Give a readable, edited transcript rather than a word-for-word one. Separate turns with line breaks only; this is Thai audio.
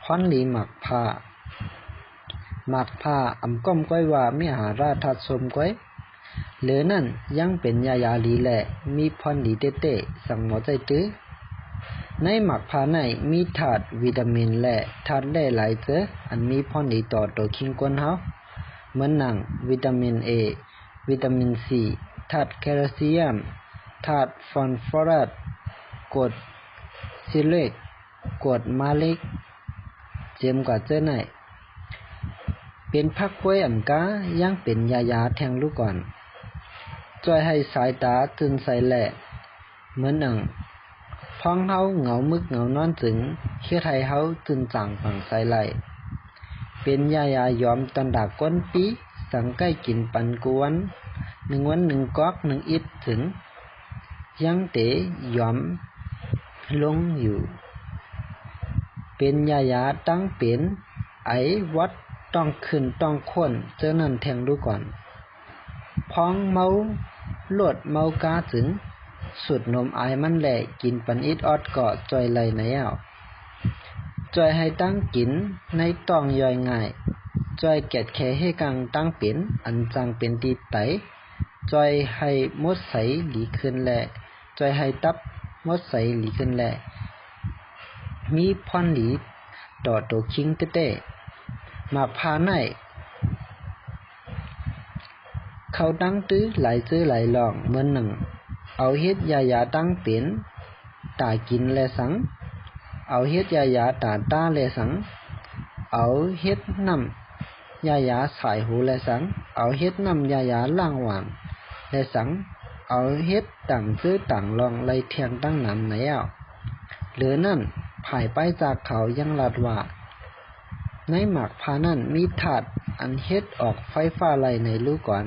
พรหลีหมักผ้าหมักผ้าอำก้อมก้อยว่ามิหาราทัดสมก้อยเหลือนั่นยังเป็นยายาลีแหละมีพรหลีเต้ๆสั่งหมอใจตื้อในหมักผ้าในมีธาตุวิตามินและธาตุแร่หลายเจออันมีพรหลีต่อตัวคิงก้นเฮาเหมือนหนังวิตามิน A วิตามิน C ธาตุแคลเซียมธาตุฟอสฟอรัสกรดซิลิกกรดมาลิกเจมกว่าเจอไหนเป็นผักป่วยอันกายังเป็นยาแทงลูกก่อนช่วยให้สายตาตื่นใสแหละเหมือนหนังพ้องเฮาเหงามึกเหงานอนจึงเฮ็ดให้เฮาตื่นจังฝังใสไหลเป็นยายอมตันดากก้นปีสังใกล้กินปันกวน1 วัน 1 ก๊อก 1 อิดถึงยังเตยอมลงอยู่เป็นยาตั้งเป็นไอวัดต้องขึ้นต้องค้นเจอนั่นแทงดูก่อนพ้องเมาโลดเมากาถึงสุดนมอายมันแหละกินปันอิดออดก็จอยไหลไหนเอาจอยให้ตั้งกินในต้องย่อยง่ายจอยแกดแค่ให้กังตั้งเป็นอันจังเป็นตีไตจอยให้มดใสหลีขึ้นแหละจอยให้ตับมดใสหลีขึ้นแหละมีพรหลีต่อตัวคิงเต้ๆมาพาในเขาตั้งตื้อหลายซื้อหลายลองเหมือนหนึ่งเอาเฮ็ดยาตั้งเป็นตากินและสังเอาเฮ็ดยาตาตาและสังเอาเฮ็ดน้ำยาสายหูและสังเอาเฮ็ดน้ำยาล่างหวานและสังเอาเฮ็ดต่างซื้อต่างลองไล่เทียงตั้งน้ำไหนเอาหรือนั่นภายไปจากเขายังลาดว่าในหมากพานั่นมีธาตุอันเฮ็ดออกไฟฟ้าไหลในลูกก่อน